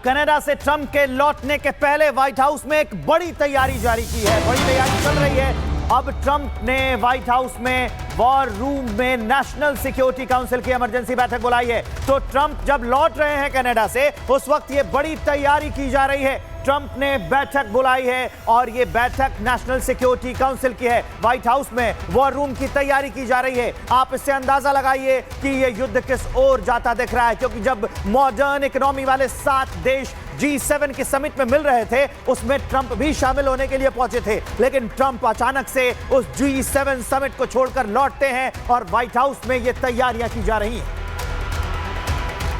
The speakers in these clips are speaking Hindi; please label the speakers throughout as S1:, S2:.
S1: कनाडा से ट्रंप के लौटने के पहले व्हाइट हाउस में एक बड़ी तैयारी जारी की है। बड़ी तैयारी चल रही है। अब ट्रंप ने व्हाइट हाउस में वॉर रूम में नेशनल सिक्योरिटी काउंसिल की इमरजेंसी बैठक बुलाई है। तो ट्रंप जब लौट रहे हैं कनाडा से, उस वक्त ये बड़ी तैयारी की जा रही है। ट्रंप ने बैठक बुलाई है और ये बैठक नेशनल सिक्योरिटी काउंसिल की है। व्हाइट हाउस में वॉर रूम की तैयारी की जा रही है। आप इससे अंदाजा लगाइए कि ये युद्ध किस ओर जाता दिख रहा है, क्योंकि जब मॉडर्न इकोनॉमी वाले 7 देश G7 के समिट में मिल रहे थे, उसमें ट्रंप भी शामिल होने के लिए पहुंचे थे। लेकिन ट्रंप अचानक से उस G7 समिट को छोड़कर लौटते हैं और व्हाइट हाउस में ये तैयारियां की जा रही हैं।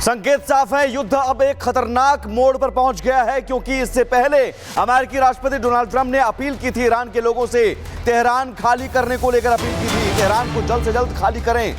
S1: संकेत साफ है, युद्ध अब एक खतरनाक मोड़ पर पहुंच गया है, क्योंकि इससे पहले अमेरिकी राष्ट्रपति डोनाल्ड ट्रंप ने अपील की थी ईरान के लोगों से, तेहरान खाली करने को लेकर अपील की थी। तेहरान को जल्द से जल्द खाली करें,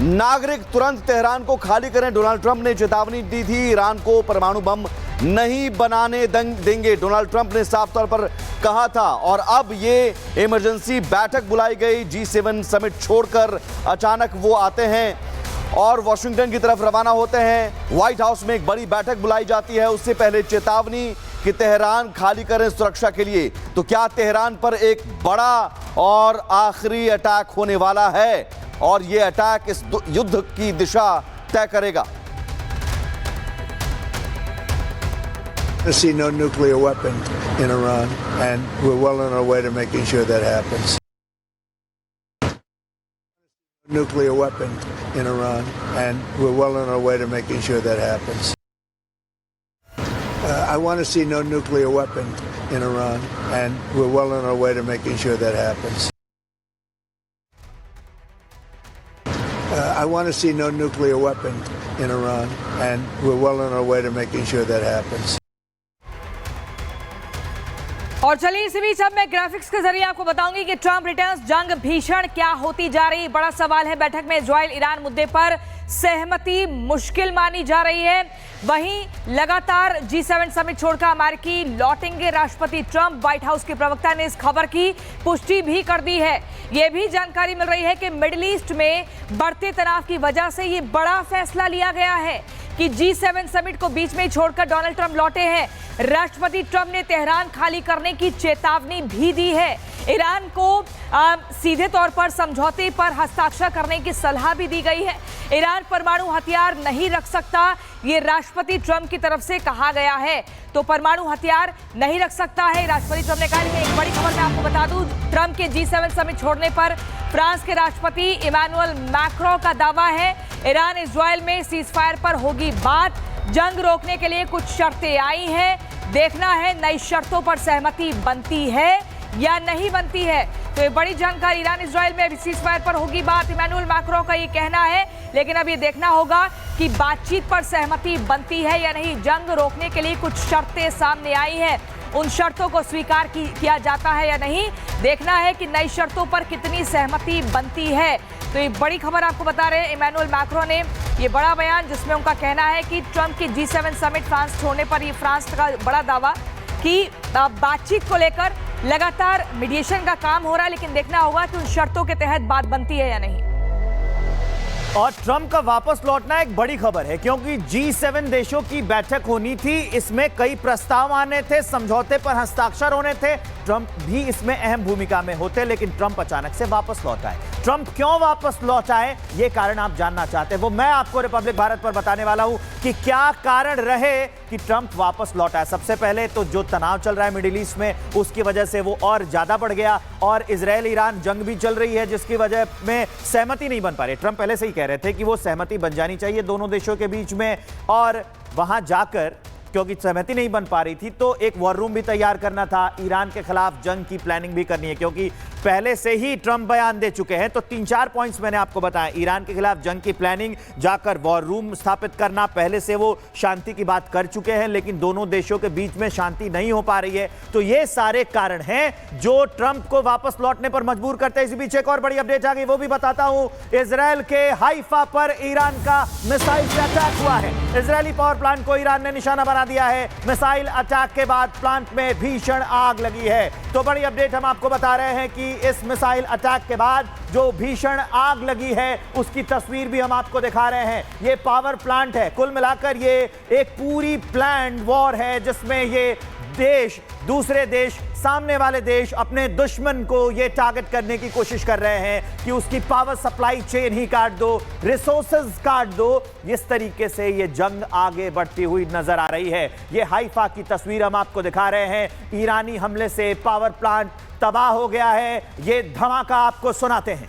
S1: नागरिक तुरंत तेहरान को खाली करें। डोनाल्ड ट्रंप ने चेतावनी दी थी, ईरान को परमाणु बम नहीं बनाने देंगे, डोनाल्ड ट्रंप ने साफ तौर पर कहा था। और अब ये इमरजेंसी बैठक बुलाई गई। G7 समिट छोड़कर अचानक वो आते हैं और वॉशिंगटन की तरफ रवाना होते हैं। व्हाइट हाउस में एक बड़ी बैठक बुलाई जाती है, उससे पहले चेतावनी कि तेहरान खाली करें सुरक्षा के लिए। तो क्या तेहरान पर एक बड़ा और आखिरी अटैक होने वाला है और ये अटैक इस युद्ध की दिशा तय करेगा?
S2: To see no nuclear weapon in Iran, and we're well on our way to making sure that happens. Nuclear weapon in Iran, and we're well on our way to making sure that happens. I want to see no nuclear weapon in Iran, and we're well on our way to making sure that happens. I want to see no nuclear weapon in Iran, and we're well on our way to making sure that happens.
S3: और चलिए इसी बीच अब मैं ग्राफिक्स के जरिए आपको बताऊंगी कि ट्रंप रिटर्न्स जंग भीषण क्या होती जा रही। बड़ा सवाल है, बैठक में इजराइल ईरान मुद्दे पर सहमति मुश्किल मानी जा रही है। वहीं लगातार G7 समिट छोड़कर अमेरिकी लौटेंगे राष्ट्रपति ट्रंप। व्हाइट हाउस के प्रवक्ता ने इस खबर की पुष्टि भी कर दी है। यह भी जानकारी मिल रही है कि मिडिल ईस्ट में बढ़ते तनाव की वजह से ये बड़ा फैसला लिया गया है कि G7 समिट को बीच में छोड़कर डोनाल्ड ट्रंप लौटे हैं। राष्ट्रपति ट्रंप ने तेहरान खाली करने की चेतावनी भी दी है। ईरान को सीधे तौर पर समझौते पर हस्ताक्षर करने की सलाह भी दी गई है। ईरान परमाणु हथियार नहीं रख सकता, ये राष्ट्रपति ट्रंप की तरफ से कहा गया है। तो परमाणु हथियार नहीं रख सकता है राष्ट्रपति ट्रंप ने कहा। लेकिन एक बड़ी खबर मैं आपको बता दूं, ट्रंप के G7 समिट छोड़ने पर फ्रांस के राष्ट्रपति इमैनुअल मैक्रों का दावा है ईरान इजराइल में सीजफायर पर होगी बात। जंग रोकने के लिए कुछ शर्तें आई हैं, देखना है नई शर्तों पर सहमति बनती है या नहीं बनती है। तो ये बड़ी जानकारी, ईरान इजराइल में सीजफायर पर होगी बात, इमैनुअल मैक्रों का ये कहना है। लेकिन अब ये देखना होगा कि बातचीत पर सहमति बनती है या नहीं। जंग रोकने के लिए कुछ शर्तें सामने आई हैं, उन शर्तों को स्वीकार किया जाता है या नहीं, देखना है कि नई शर्तों पर कितनी सहमति बनती है। तो ये बड़ी खबर आपको बता रहे हैं, इमैनुअल मैक्रों ने ये बड़ा बयान, जिसमें उनका कहना है कि ट्रंप की G7 समिट फ्रांस छोड़ने पर ये फ्रांस का बड़ा दावा कि बातचीत को लेकर लगातार मीडिएशन का काम हो रहा है, लेकिन देखना होगा कि उन शर्तों के तहत बात बनती है या नहीं।
S1: और ट्रंप का वापस लौटना एक बड़ी खबर है, क्योंकि G7 देशों की बैठक होनी थी, इसमें कई प्रस्ताव आने थे, समझौते पर हस्ताक्षर होने थे, ट्रंप भी इसमें अहम भूमिका में होते, लेकिन ट्रंप अचानक से वापस लौट आए। ट्रंप क्यों वापस लौट आए, ये कारण आप जानना चाहते हैं, वो मैं आपको रिपब्लिक भारत पर बताने वाला हूं कि क्या कारण रहे कि ट्रंप वापस लौट आए। सबसे पहले तो जो तनाव चल रहा है मिडिल ईस्ट में, उसकी वजह से वो और ज्यादा बढ़ गया, और इजराइल ईरान जंग भी चल रही है, जिसकी वजह में सहमति नहीं बन पा रही। ट्रंप पहले से ही कह रहे थे कि वो सहमति बन जानी चाहिए दोनों देशों के बीच में, और वहां जाकर क्योंकि सहमति नहीं बन पा रही थी तो एक वॉर रूम भी तैयार करना था, ईरान के खिलाफ जंग की प्लानिंग भी करनी है, क्योंकि पहले से ही ट्रंप बयान दे चुके हैं। तो 3-4 पॉइंट्स मैंने आपको बताया, ईरान के खिलाफ जंग की प्लानिंग, जाकर वॉर रूम स्थापित करना, पहले से वो शांति की बात कर चुके हैं, लेकिन दोनों देशों के बीच में शांति नहीं हो पा रही है। तो ये सारे कारण हैं जो ट्रंप को वापस लौटने पर मजबूर करते हैं। इसी बीच एक और बड़ी अपडेट आ गई, वो भी बताता हूं। इजराइल के हाइफा पर ईरान का मिसाइल से अटैक हुआ है। इजरायली पावर प्लांट को ईरान ने निशाना बनाया बना दिया है। मिसाइल अटैक के बाद प्लांट में भीषण आग लगी है। तो बड़ी अपडेट हम आपको बता रहे हैं कि इस मिसाइल अटैक के बाद जो भीषण आग लगी है उसकी तस्वीर भी हम आपको दिखा रहे हैं। ये पावर प्लांट है। कुल मिलाकर ये एक पूरी प्लान्ड वॉर है जिसमें ये देश, दूसरे देश, सामने वाले देश अपने दुश्मन को ये टारगेट करने की कोशिश कर रहे हैं कि उसकी पावर सप्लाई चेन ही काट दो, रिसोर्सेज काट दो। इस तरीके से ये जंग आगे बढ़ती हुई नजर आ रही है। ये हाइफा की तस्वीर हम आपको दिखा रहे हैं। ईरानी हमले से पावर प्लांट तबाह हो गया है। ये धमाका आपको सुनाते हैं।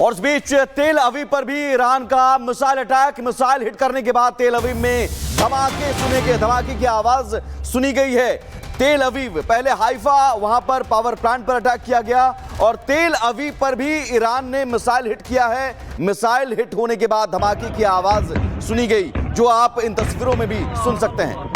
S4: और इस बीच तेल अवीव पर भी ईरान का मिसाइल अटैक, मिसाइल हिट करने के बाद तेल अवीव में धमाके की आवाज सुनी गई है। तेल अवीव, पहले हाइफा, वहां पर पावर प्लांट पर अटैक किया गया और तेल अवीव पर भी ईरान ने मिसाइल हिट किया है। मिसाइल हिट होने के बाद धमाके की आवाज सुनी गई जो आप इन तस्वीरों में भी सुन सकते हैं।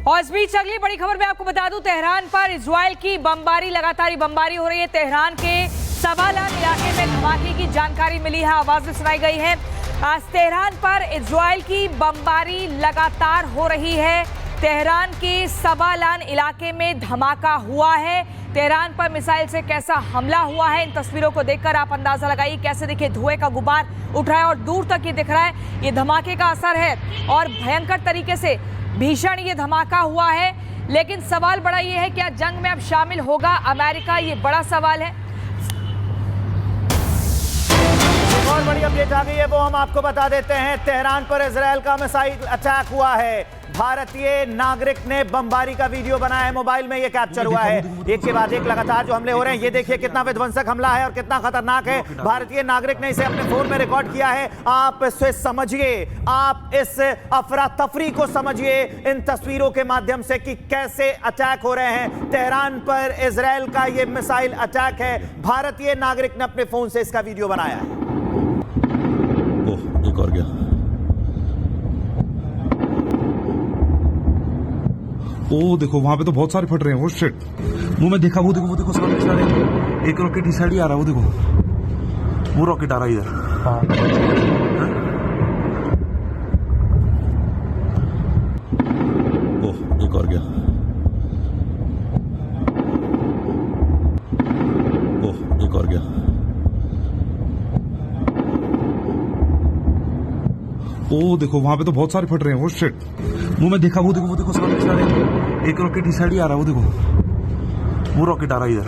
S3: और इस बीच अगली बड़ी खबर मैं आपको बता दूं, तेहरान पर इजराइल की बमबारी, लगातार बमबारी हो रही है। तेहरान के सवालान इलाके में धमाके की जानकारी मिली है, आवाजें सुनाई गई हैं। आज तेहरान पर इजराइल की बमबारी लगातार हो रही है। तेहरान के सवालान इलाके में धमाका हुआ है। तेहरान पर मिसाइल से कैसा हमला हुआ है, इन तस्वीरों को देखकर आप अंदाजा लगाइए। कैसे देखिए धुएं का गुबार उठ रहा है और दूर तक ये दिख रहा है। ये धमाके का असर है और भयंकर तरीके से भीषण ये धमाका हुआ है। लेकिन सवाल बड़ा ये है, क्या जंग में अब शामिल होगा अमेरिका? ये बड़ा सवाल है।
S1: एक और बड़ी अपडेट आ गई है, वो हम आपको बता देते हैं। तेहरान पर इजरायल का मिसाइल अटैक हुआ है। भारतीय नागरिक ने बमबारी का वीडियो बनाया है, मोबाइल में ये कैप्चर हुआ है। एक के बाद एक लगातार जो हमले हो रहे हैं, ये देखिए कितना विध्वंसक हमला है और कितना खतरनाक है। भारतीय नागरिक ने इसे अपने फोन में रिकॉर्ड किया है। आप इसे समझिए, आप इस अफरा तफरी को समझिए इन तस्वीरों के माध्यम से कि कैसे अटैक हो रहे हैं। तेहरान पर इजरायल का ये मिसाइल अटैक है। भारतीय नागरिक ने अपने फोन से इसका वीडियो बनाया है।
S5: ओह, एक और गया। ओ देखो वहां पे तो बहुत सारे फट रहे हैं। वो शिट, वो मैं देखा, वो देखो सामने चला रहे हैं। एक रॉकेट इस साइड ही आ रहा है, वो देखो वो रॉकेट आ रहा है इधर। ओह, एक और गया। ओह, एक और गया। ओ देखो वहां पे तो बहुत सारे फट रहे हैं। वो शिट, वो मैं देखा, वो देखो सामने चला रहे हैं। एक रॉकेट इस साइड ही आ रहा है, वो देखो वो रॉकेट आ रहा है इधर।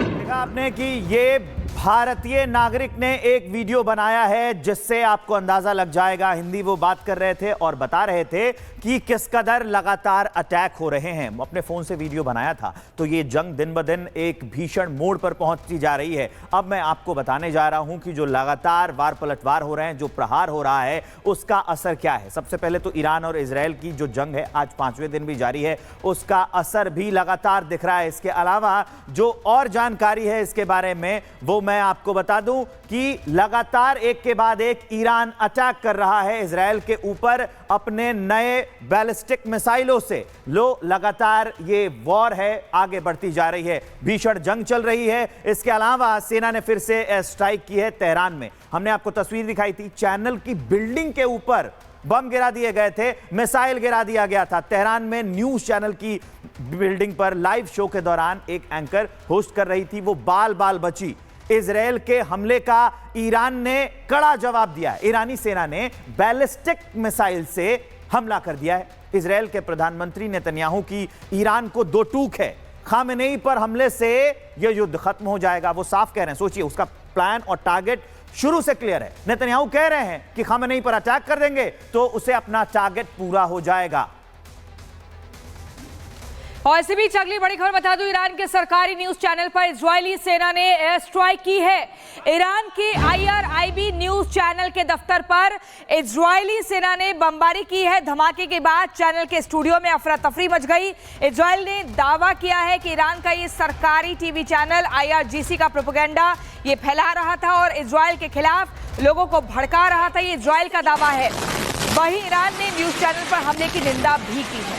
S1: देखा आपने कि ये भारतीय नागरिक ने एक वीडियो बनाया है जिससे आपको अंदाजा लग जाएगा। हिंदी वो बात कर रहे थे और बता रहे थे कि किस कदर लगातार अटैक हो रहे हैं। अपने फोन से वीडियो बनाया था। तो ये जंग दिन ब दिन एक भीषण मोड़ पर पहुंचती जा रही है। अब मैं आपको बताने जा रहा हूं कि जो लगातार वार पलटवार हो रहे हैं, जो प्रहार हो रहा है, उसका असर क्या है। सबसे पहले तो ईरान और इजरायल की जो जंग है, आज 5वें दिन भी जारी है, उसका असर भी लगातार दिख रहा है। इसके अलावा जो और जानकारी है इसके बारे में, वो मैं आपको बता दूं कि लगातार एक के बाद एक ईरान अटैक कर रहा है इजरायल के ऊपर अपने नए बैलिस्टिक मिसाइलों से। लगातार ये वॉर है, आगे बढ़ती जा रही है, भीषण जंग चल रही है। इसके अलावा सेना ने फिर से एयर स्ट्राइक की है तेहरान में। हमने आपको तस्वीर दिखाई थी, चैनल की बिल्डिंग के ऊपर बम गिरा दिए गए थे, मिसाइल गिरा दिया गया था। तेहरान में न्यूज चैनल की बिल्डिंग पर लाइव शो के दौरान एक एंकर होस्ट कर रही थी, वो बाल बाल बची। इजरायल के हमले का ईरान ने कड़ा जवाब दिया है। ईरानी सेना ने बैलिस्टिक मिसाइल से हमला कर दिया है। इजरायल के प्रधानमंत्री नेतन्याहू की ईरान को दो टूक है। खामेनेई पर हमले से यह युद्ध खत्म हो जाएगा, वो साफ कह रहे हैं। सोचिए, उसका प्लान और टारगेट शुरू से क्लियर है। नेतन्याहू कह रहे हैं कि खामेनेई पर अटैक कर देंगे तो उसे अपना टारगेट पूरा हो जाएगा।
S3: और इसी बीच अगली बड़ी खबर बता दूं, ईरान के सरकारी न्यूज चैनल पर इजरायली सेना ने एयर स्ट्राइक की है। ईरान के IRIB न्यूज चैनल के दफ्तर पर इजरायली सेना ने बमबारी की है। धमाके के बाद चैनल के स्टूडियो में अफरा तफरी मच गई। इजरायल ने दावा किया है कि ईरान का ये सरकारी टीवी चैनल IRGC का प्रोपेगेंडा ये फैला रहा था और इजरायल के खिलाफ लोगों को भड़का रहा था। ये इजरायल का दावा है। वहीं ईरान ने न्यूज चैनल पर हमले की निंदा भी की है।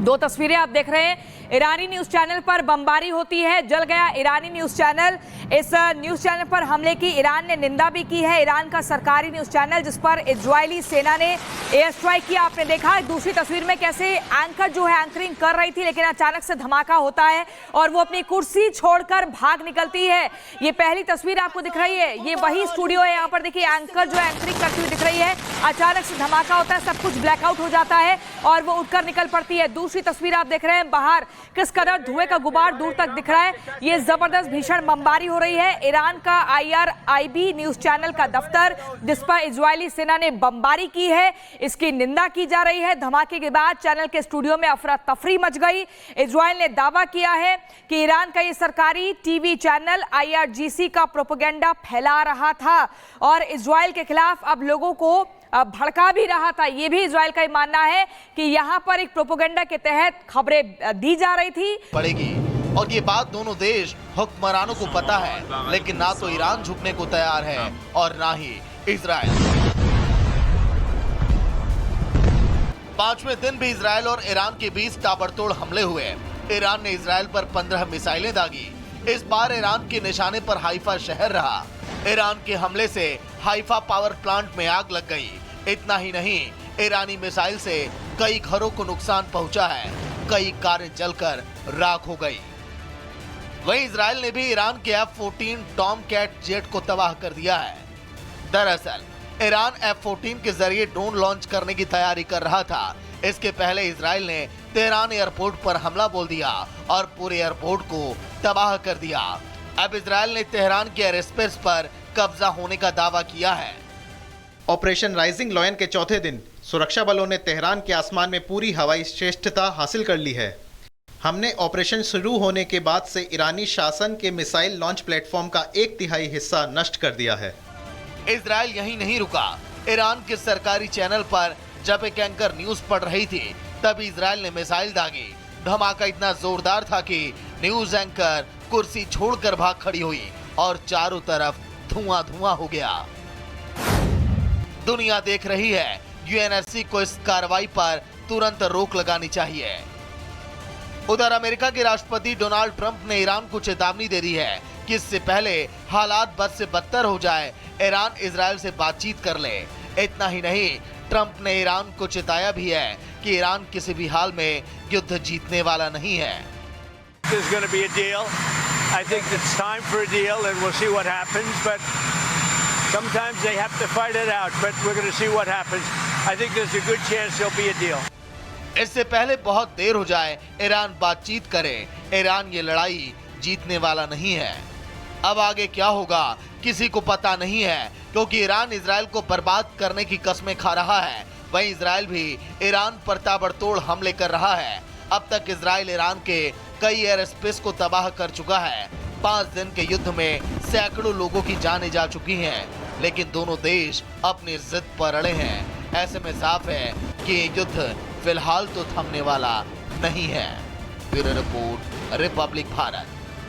S3: दो तस्वीरें आप देख रहे हैं। ईरानी न्यूज चैनल पर बमबारी होती है, जल गया ईरानी न्यूज चैनल। इस न्यूज चैनल पर हमले की ईरान ने निंदा भी की है। ईरान का सरकारी न्यूज चैनल जिस पर इजरायली सेना ने एयर स्ट्राइक किया, आपने देखा दूसरी तस्वीर में कैसे एंकर जो है एंकरिंग कर रही थी, लेकिन अचानक से धमाका होता है और वो अपनी कुर्सी छोड़कर भाग निकलती है। ये पहली तस्वीर आपको दिख रही है, ये वही स्टूडियो है। यहाँ पर देखिए एंकर जो एंकरिंग करती हुई दिख रही है। अचानक से धमाका होता है, सब कुछ ब्लैकआउट हो जाता है और वो उठकर निकल पड़ती है। दूसरी तस्वीर आप देख रहे हैं, बाहर किस कदर धुएं का गुबार दूर तक दिख रहा है। ये जबरदस्त भीषण बमबारी हो रही है। ईरान का IRIB न्यूज चैनल का दफ्तर जिस पर इजरायली सेना ने बमबारी की है, इसकी निंदा की जा रही है। धमाके के बाद चैनल के स्टूडियो में अफरा तफरी मच गई। इजरायल ने दावा किया है कि ईरान का ये सरकारी टीवी चैनल IRGC का प्रोपेगेंडा फैला रहा था और इजरायल के खिलाफ अब लोगों को भड़का भी रहा था। ये भी इजरायल का मानना है कि यहाँ पर एक प्रोपेगेंडा के तहत खबरें दी जा रही थी
S6: पड़ेगी और ये बात दोनों देश हुक्मरानों को पता है, लेकिन ना तो ईरान झुकने को तैयार है और ना ही इजरायल। 5वें दिन भी इजरायल और ईरान के बीच ताबड़तोड़ हमले हुए। ईरान ने इजरायल पर 15 मिसाइलें दागी। इस बार ईरान के निशाने पर हाइफा शहर रहा। ईरान के हमले से हाइफा पावर प्लांट में आग लग गई। इतना ही नहीं, ईरानी मिसाइल से कई घरों को नुकसान पहुंचा है, कई कारें जलकर राख हो गई। वहीं इजरायल ने भी ईरान के F-14 टॉम कैट जेट को तबाह कर दिया है। दरअसल ईरान F-14 के जरिए ड्रोन लॉन्च करने की तैयारी कर रहा था। इसके पहले इजरायल ने तेहरान एयरपोर्ट पर हमला बोल दिया और पूरे एयरपोर्ट को तबाह कर दिया। अब इजरायल ने तेहरान के एयर स्पेस पर कब्जा होने का दावा किया है।
S7: ऑपरेशन राइजिंग लॉयन के चौथे दिन सुरक्षा बलों ने तेहरान के आसमान में पूरी हवाई श्रेष्ठता हासिल कर ली है। हमने ऑपरेशन शुरू होने के बाद से ईरानी शासन के मिसाइल लॉन्च प्लेटफॉर्म का 1/3 हिस्सा नष्ट कर दिया है।
S6: इजरायल यहीं नहीं रुका। ईरान के सरकारी चैनल पर जब एक एंकर न्यूज पढ़ रही थी, तभी इजरायल ने मिसाइल दागी। धमाका इतना जोरदार था कि न्यूज एंकर कुर्सी छोड़कर भाग खड़ी हुई और चारों तरफ धुआं धुआं हो गया। दुनिया देख रही है, UNSC को इस कार्रवाई पर तुरंत रोक लगानी चाहिए। उधर अमेरिका के राष्ट्रपति डोनाल्ड ट्रंप ने ईरान को चेतावनी दे दी है कि इससे पहले हालात बद से बदतर हो जाए, ईरान इजरायल से बातचीत कर ले। इतना ही नहीं, ट्रंप ने ईरान को चेताया भी है कि ईरान किसी भी हाल में युद्ध जीतने वाला नहीं है।
S2: There's going to be a deal. I think it's time for a deal, and we'll see what happens. But sometimes they have to fight it out. But we're going to see what happens. I think there's a good chance there'll be a deal.
S6: इससे पहले बहुत देर हो जाए, ईरान बातचीत करे। ईरान ये लड़ाई जीतने वाला नहीं है। अब आगे क्या होगा किसी को पता नहीं है, क्योंकि ईरान इजरायल को बर्बाद करने की कस्में खा रहा है। वहीं इजरायल भी ईरान पर ताबड़तोड़ हमले कर रहा है। अब तक इजरायल ईरान के कई एयर स्पेस को तबाह कर चुका है। 5 दिन के युद्ध में सैकड़ों लोगों की जानें जा चुकी हैं, लेकिन दोनों देश अपनी जिद पर अड़े हैं। ऐसे में साफ है कि ये युद्ध फिलहाल तो थमने वाला नहीं है। Bureau report, Republic Bharat.